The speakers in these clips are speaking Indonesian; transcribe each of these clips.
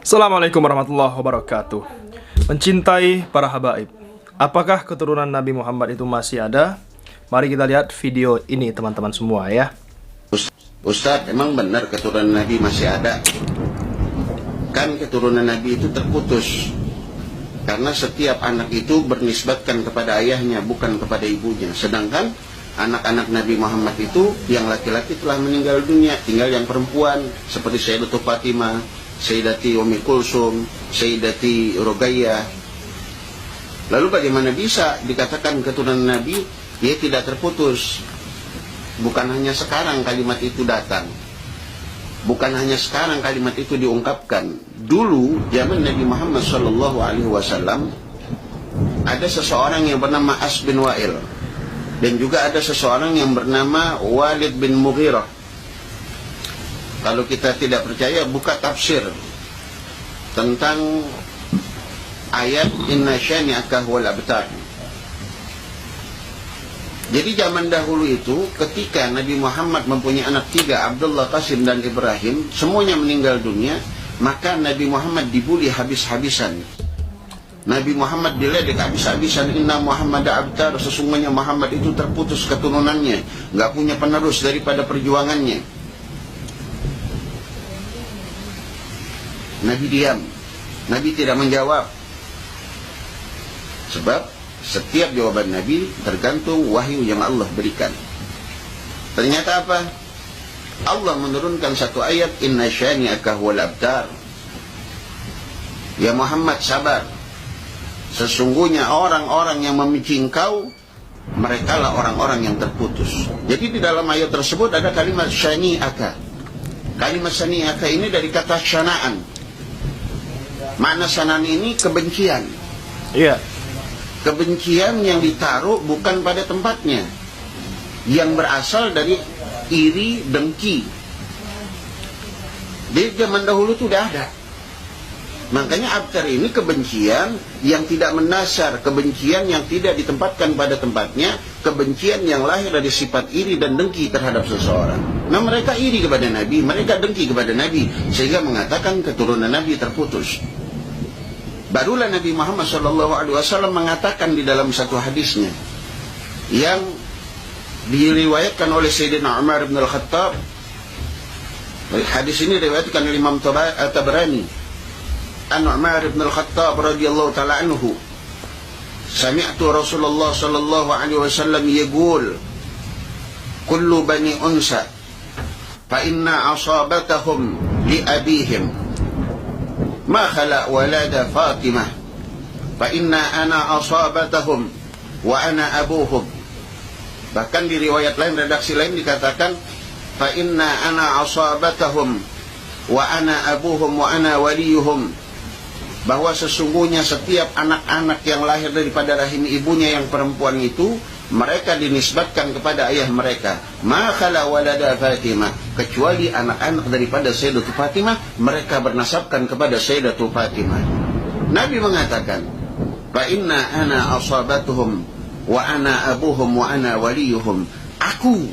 Assalamualaikum warahmatullahi wabarakatuh. Mencintai para habaib, apakah keturunan Nabi Muhammad itu masih ada? Mari kita lihat video ini teman-teman semua ya. Ustadz, emang benar keturunan Nabi masih ada? Kan keturunan Nabi itu terputus, karena setiap anak itu bernisbatkan kepada ayahnya, bukan kepada ibunya. Sedangkan anak-anak Nabi Muhammad itu yang laki-laki telah meninggal dunia, tinggal yang perempuan seperti Sayyidatul Fatimah, Sayyidati Ummi Kulsum, Sayyidati Ruqayyah. Lalu bagaimana bisa dikatakan keturunan Nabi? Dia tidak terputus. Bukan hanya sekarang kalimat itu datang, bukan hanya sekarang kalimat itu diungkapkan. Dulu zaman Nabi Muhammad SAW ada seseorang yang bernama As bin Wa'il, dan juga ada seseorang yang bernama Walid bin Mughirah. Kalau kita tidak percaya, buka tafsir tentang ayat Inna syani'aka huwal abtar. Jadi zaman dahulu itu, ketika Nabi Muhammad mempunyai anak tiga, Abdullah, Qasim, dan Ibrahim, semuanya meninggal dunia, maka Nabi Muhammad dibuli habis-habisan. Nabi Muhammad diledek habis-habisan. Inna Muhammad abtar, sesungguhnya Muhammad itu terputus keturunannya, nggak punya penerus daripada perjuangannya. Nabi diam, Nabi tidak menjawab, sebab setiap jawaban Nabi tergantung wahyu yang Allah berikan. Ternyata apa? Allah menurunkan satu ayat, Inna syani'aka huwal abtar. Ya Muhammad, sabar, sesungguhnya orang-orang yang membenci engkau, mereka lah orang-orang yang terputus. Jadi di dalam ayat tersebut ada kalimat syani'aka. Kalimat syani'aka ini dari kata syana'an. Makna syana'an ini kebencian. Iya. Kebencian yang ditaruh bukan pada tempatnya, yang berasal dari iri, dengki. Di zaman dahulu itu sudah ada. Makanya abtar ini kebencian yang tidak mendasar, kebencian yang tidak ditempatkan pada tempatnya, kebencian yang lahir dari sifat iri dan dengki terhadap seseorang. Nah, mereka iri kepada Nabi, mereka dengki kepada Nabi, sehingga mengatakan keturunan Nabi terputus. Barulah Nabi Muhammad SAW mengatakan di dalam satu hadisnya yang diriwayatkan oleh Sayyidina Umar bin Al-Khattab. Hadis ini diriwayatkan oleh Imam Tabrani. An Umar bin Al-Khattab radhiyallahu ta'ala anhu, sami'tu Rasulullah sallallahu alaihi wasallam yaqul, kullu bani unsa fa inna asabatahum li abihim ma khala walada Fatimah fa inna ana asabatahum wa ana abuhum. Bahkan di riwayat lain, redaksi lain dikatakan fa inna ana asabatahum wa ana abuhum wa ana waliyuhum, bahwa sesungguhnya setiap anak-anak yang lahir daripada rahim ibunya yang perempuan itu, mereka dinisbatkan kepada ayah mereka. Ma khala walada Fatimah, kecuali anak-anak daripada Sayyidatul Fatimah, mereka bernasabkan kepada Sayyidatul Fatimah. Nabi mengatakan, fa inna ana asabatuhum wa ana abuhum wa ana waliyuhum. Aku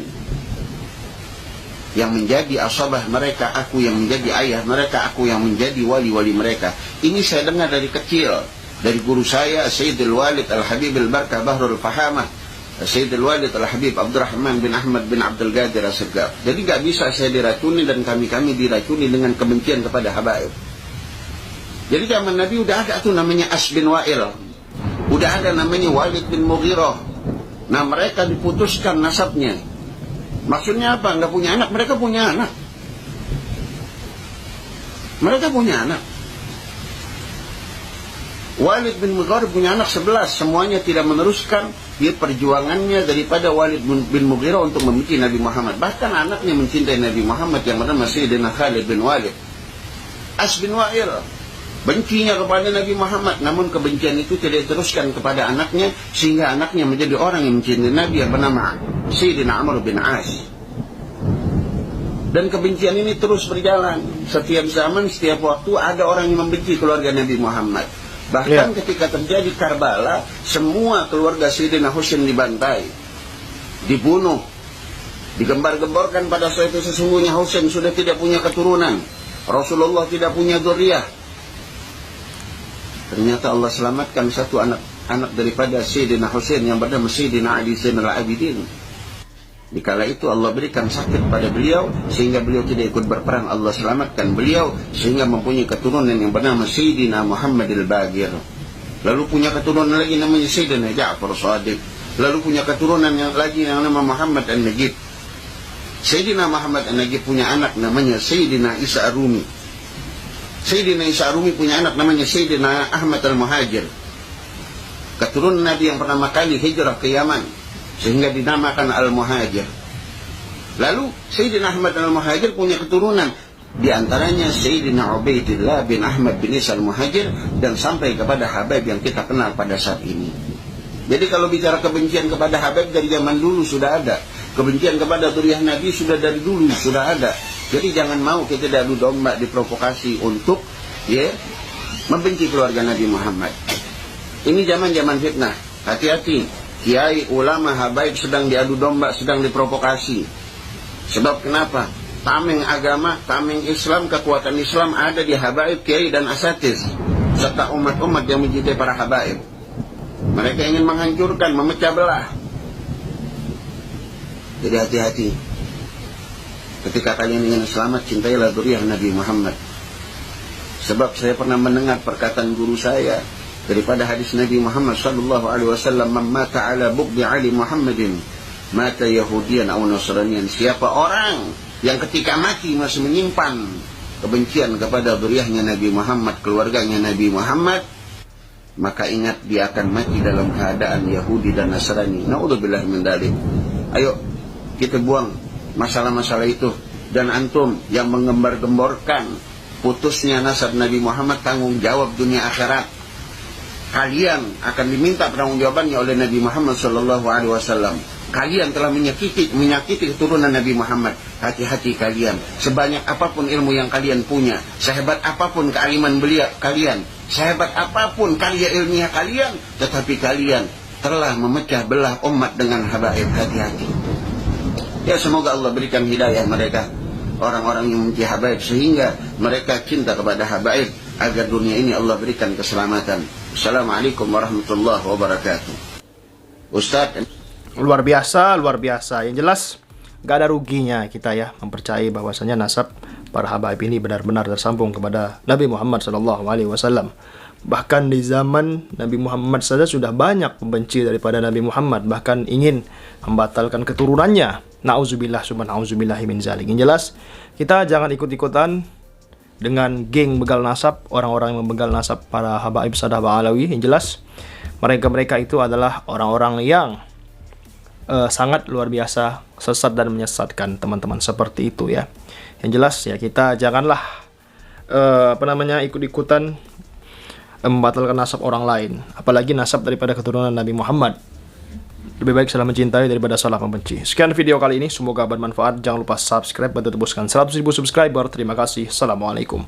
yang menjadi asabah mereka, aku yang menjadi ayah mereka, aku yang menjadi wali-wali mereka. Ini saya dengar dari kecil, dari guru saya Sayyidul Walid Al-Habib Al-Barkah Bahrul Fahamah, Sayyidul Walid Al-Habib Abdurrahman bin Ahmad bin Abdul Qadir As-Segaf. Jadi gak bisa saya diracuni dan kami-kami diracuni dengan kebencian kepada habaib. Jadi zaman Nabi udah ada tuh namanya As bin Wa'il, udah ada namanya Walid bin Mughirah. Nah, mereka diputuskan nasabnya. Maksudnya apa? Nggak punya anak, mereka punya anak. Mereka punya anak. Walid bin Mughirah punya anak 11, semuanya tidak meneruskan dia perjuangannya daripada Walid bin Mughirah untuk membenci Nabi Muhammad. Bahkan anaknya mencintai Nabi Muhammad yang bernama Sayyidina Khalid bin Walid. As bin Wa'il bencinya kepada Nabi Muhammad, namun kebencian itu tidak diteruskan kepada anaknya, sehingga anaknya menjadi orang yang mencintai Nabi yang bernama Sayyidina Amr bin As. Dan kebencian ini terus berjalan. Setiap zaman, setiap waktu ada orang yang membenci keluarga Nabi Muhammad. Bahkan ketika terjadi Karbala, semua keluarga Sayyidina Husain dibantai, dibunuh, digembar-gemborkan pada saat itu sesungguhnya Husain sudah tidak punya keturunan. Rasulullah tidak punya dzurriyyah. Ternyata Allah selamatkan satu anak daripada Sayyidina Husain yang bernama Sayyidina Ali Zainal Abidin. Dikala itu Allah berikan sakit pada beliau sehingga beliau tidak ikut berperang. Allah selamatkan beliau sehingga mempunyai keturunan yang bernama Sayyidina Muhammad al-Baqir. Lalu punya keturunan lagi namanya Sayyidina Ja'far Shadiq. Lalu punya keturunan yang lagi yang nama Muhammad An-Najib. Sayyidina Muhammad An-Najib punya anak namanya Sayyidina Isa Ar-Rumi. Sayyidina Isa Ar-Rumi punya anak namanya Sayyidina Ahmad Al-Muhajir. Keturunan Nabi yang pertama kali hijrah ke Yaman sehingga dinamakan Al-Muhajir. Lalu Sayyidina Ahmad Al-Muhajir punya keturunan, di antaranya Sayyidina Ubaidillah bin Ahmad bin Isa Al-Muhajir, dan sampai kepada Habib yang kita kenal pada saat ini. Jadi kalau bicara kebencian kepada Habib dari zaman dulu sudah ada. Kebencian kepada Dzurriyyah Nabi sudah dari dulu sudah ada. Jadi jangan mau kita adu domba, diprovokasi untuk membenci keluarga Nabi Muhammad. Ini zaman-zaman fitnah. Hati-hati. Kiai, ulama, habaib sedang diadu domba, sedang diprovokasi. Sebab kenapa? Tameng agama, tameng Islam, kekuatan Islam ada di habaib, kiai, dan asatiz, serta umat-umat yang mencintai para habaib. Mereka ingin menghancurkan, memecah belah. Jadi hati-hati. Ketika kalian ingin selamat, cintailah dzurriyyah Nabi Muhammad. Sebab saya pernah mendengar perkataan guru saya daripada hadis Nabi Muhammad sallallahu alaihi wasallam, "Man mata ala bughdi Ali Muhammadin mata Yahudiyan aw Nasraniyan." Siapa orang yang ketika mati masih menyimpan kebencian kepada dzurriyyahnya Nabi Muhammad, keluarganya Nabi Muhammad, maka ingat dia akan mati dalam keadaan Yahudi dan Nasrani. Naudzubillah min dzalik. Ayo kita buang masalah-masalah itu. Dan antum yang menggembar-gemborkan putusnya nasab Nabi Muhammad, tanggung jawab dunia akhirat. Kalian akan diminta pertanggungjawabannya oleh Nabi Muhammad SAW. Kalian telah menyakiti keturunan Nabi Muhammad. Hati-hati kalian. Sebanyak apapun ilmu yang kalian punya, sehebat apapun kealiman beliau kalian, sehebat apapun karya ilmiah kalian, tetapi kalian telah memecah belah umat dengan habaib. Hati-hati. Ya, semoga Allah berikan hidayah mereka, orang-orang yang membenci habaib, sehingga mereka cinta kepada habaib, agar dunia ini Allah berikan keselamatan. Assalamualaikum warahmatullahi wabarakatuh. Ustaz, Luar biasa, luar biasa. Yang jelas gak ada ruginya kita ya mempercayai bahwasanya nasab para habaib ini benar-benar tersambung kepada Nabi Muhammad SAW. Bahkan di zaman Nabi Muhammad saja sudah banyak pembenci daripada Nabi Muhammad, bahkan ingin membatalkan keturunannya. Nauzubillah summa nauzubillahi min zalik. Yang jelas kita jangan ikut-ikutan dengan geng begal nasab, orang-orang yang membegal nasab para habaib Sadaqah Alawi. Yang jelas mereka-mereka itu adalah orang-orang yang sangat luar biasa sesat dan menyesatkan, teman-teman, seperti itu ya. Yang jelas ya kita janganlah ikut-ikutan membatalkan nasab orang lain, apalagi nasab daripada keturunan Nabi Muhammad. Lebih baik salah mencintai daripada salah membenci. Sekian video kali ini, semoga bermanfaat. Jangan lupa subscribe dan tebuskan 100.000 subscriber. Terima kasih. Assalamualaikum.